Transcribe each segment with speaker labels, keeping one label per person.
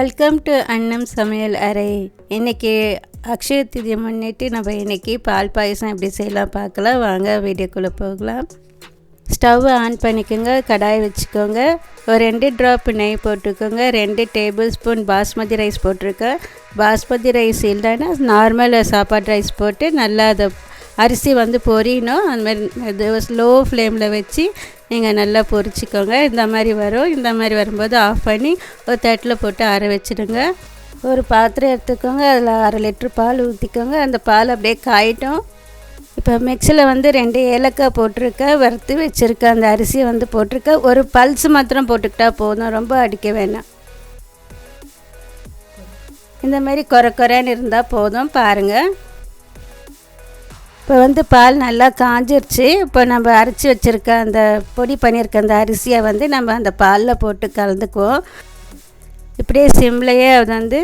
Speaker 1: Welcome to அன்னம் சமையல் அறை. இன்றைக்கி அக்ஷய திதியை முன்னிட்டு நம்ம இன்றைக்கி பால் பாயசம் எப்படி செய்யலாம் பார்க்கலாம். வாங்க வீடியோக்குள்ளே போகலாம். ஸ்டவ் ஆன் பண்ணிக்கோங்க, கடாய் வச்சுக்கோங்க, ஒரு 2 ட்ராப் நெய் போட்டுக்கோங்க, 2 டேபிள் ஸ்பூன் பாஸ்மதி ரைஸ் போட்டிருக்கேன். பாஸ்மதி ரைஸ் இல்லைன்னா நார்மல் சாப்பாடு ரைஸ் போட்டு நல்லா அதை அரிசி பொரியணும். அந்தமாதிரி ஸ்லோ ஃப்ளேமில் வச்சு நீங்கள் நல்லா பொரிச்சிக்கோங்க. இந்த மாதிரி வரும். இந்த மாதிரி வரும்போது ஆஃப் பண்ணி ஒரு தட்டில் போட்டு ஆற வச்சுடுங்க. ஒரு பாத்திரம் எடுத்துக்கோங்க, அதில் 1/2 லிட்ரு பால் ஊற்றிக்கோங்க. அந்த பால் அப்படியே காயிட்டும். இப்போ மிக்ஸியில் 2 ஏலக்காய் போட்டிருக்கேன், வறுத்து வச்சுருக்கேன். அந்த அரிசியை போட்டிருக்கேன். ஒரு பல்ஸ் மாத்திரம் போட்டுக்கிட்டா போதும், ரொம்ப அடிக்க வேணாம். இந்த மாதிரி குறைன்னு இருந்தால் போதும். பாருங்கள், இப்போ பால் நல்லா காஞ்சிருச்சு. இப்போ நம்ம அரைச்சி வச்சுருக்க அந்த பொடி பண்ணியிருக்க அந்த அரிசியை நம்ம அந்த பாலில் போட்டு கலந்துக்குவோம். இப்படியே சிம்லையே அது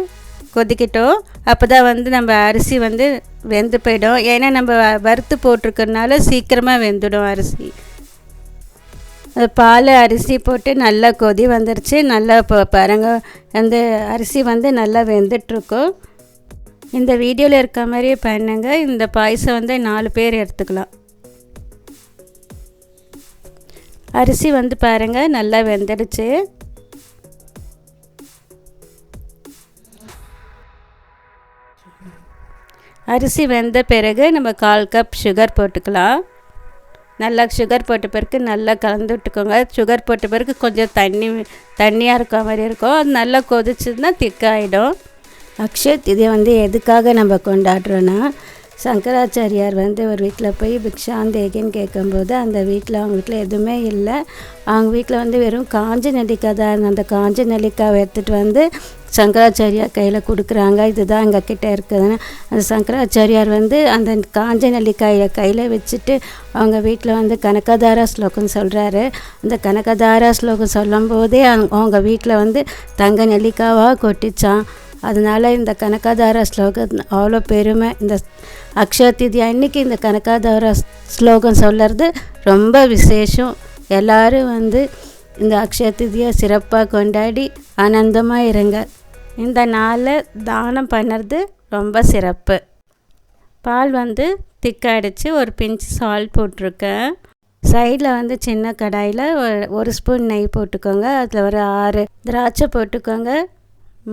Speaker 1: கொதிக்கிட்டோம். அப்போ தான் நம்ம அரிசி வெந்து போயிடும். ஏன்னா நம்ம வறுத்து போட்டிருக்கறனால சீக்கிரமாக வெந்துடும் அரிசி. பால் அரிசி போட்டு நல்லா கொதி வந்துருச்சு. நல்லா இப்போ பாருங்கள், அந்த அரிசி நல்லா வெந்துட்டுருக்கோம். இந்த வீடியோவில் இருக்க மாதிரியே பண்ணுங்க. இந்த பாயசம் 4 பேர் எடுத்துக்கலாம். அரிசி பாருங்கள் நல்லா வெந்துடுச்சு. அரிசி வெந்த பிறகு நம்ம 1/4 கப் சுகர் போட்டுக்கலாம். நல்லா சுகர் போட்ட பிறகு நல்லா கலந்து விட்டுக்கோங்க. சுகர் போட்ட பிறகு கொஞ்சம் தண்ணியாக இருக்க மாதிரி இருக்கும். அது நல்லா கொதிச்சுன்னா திக்காகிடும். அக்ஷய திதியை எதுக்காக நம்ம கொண்டாடுறோன்னா, சங்கராச்சாரியார் ஒரு வீட்டில் போய் பிக்ஷாந்தேகின்னு கேட்கும்போது அந்த வீட்டில் அவங்க வீட்டில் எதுவுமே இல்லை. அவங்க வீட்டில் வெறும் காஞ்ச நெல்லிக்காய் தான். அந்த காஞ்ச நெல்லிக்காவை எடுத்துகிட்டு சங்கராச்சாரியார் கையில் கொடுக்குறாங்க. இதுதான் எங்கள் கிட்டே இருக்குதுன்னு. அந்த சங்கராச்சாரியார் அந்த காஞ்ச நெல்லிக்காயை கையில் வச்சுட்டு அவங்க வீட்டில் கனகதாரா ஸ்லோகம் சொல்கிறாரு. அந்த கனகதாரா ஸ்லோகம் சொல்லும் போதே அவங்க வீட்டில் தங்க நெல்லிக்காவாக கொட்டிச்சான். அதனால் இந்த கனகதாரா ஸ்லோகம் அவ்வளோ பெருமை. இந்த அக்ஷய திதி அன்னைக்கு இந்த கனகதாரா ஸ்லோகம் சொல்கிறது ரொம்ப விசேஷம். எல்லோரும் இந்த அக்ஷய திதியை சிறப்பாக கொண்டாடி ஆனந்தமாக இருங்க. இந்த நாளை தானம் பண்ணுறது ரொம்ப சிறப்பு. பால் திக்காயிடுச்சு. ஒரு பிஞ்ச் சால்ட் போட்டிருக்கேன். சைடில் சின்ன கடாயில் ஒரு ஸ்பூன் நெய் போட்டுக்கோங்க. அதில் ஒரு 6 திராட்சை போட்டுக்கோங்க.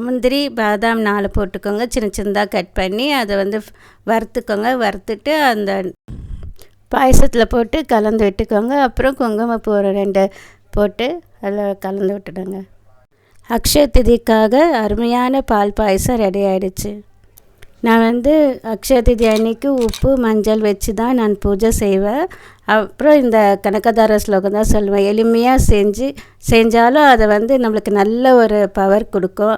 Speaker 1: முந்திரி பாதாம் 4 போட்டுக்கோங்க. சின்னதாக கட் பண்ணி அதை வறுத்துக்கோங்க. வறுத்துட்டு அந்த பாயசத்தில் போட்டு கலந்து விட்டுக்கோங்க. அப்புறம் குங்குமப்பூ 2 போட்டு அதில் கலந்து விட்டுடுங்க. அக்ஷய திதிக்காக அருமையான பால் பாயசம் ரெடி ஆகிடுச்சு. நான் அக்ஷய திதி அன்னைக்கு உப்பு மஞ்சள் வச்சு தான் நான் பூஜை செய்வேன். அப்புறம் இந்த கனகதாரா ஸ்லோகம் தான் சொல்லுவேன். எளிமையாக செஞ்சாலும் அதை நம்மளுக்கு நல்ல ஒரு பவர் கொடுக்கும்.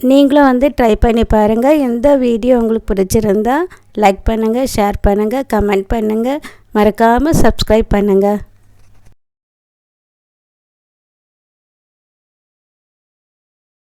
Speaker 1: நீங்களும் ட்ரை பண்ணி பாருங்கள். இந்த வீடியோ உங்களுக்கு பிடிச்சிருந்தா லைக் பண்ணுங்கள், ஷேர் பண்ணுங்கள், கமெண்ட் பண்ணுங்கள், மறக்காமல் சப்ஸ்கிரைப் பண்ணுங்கள்.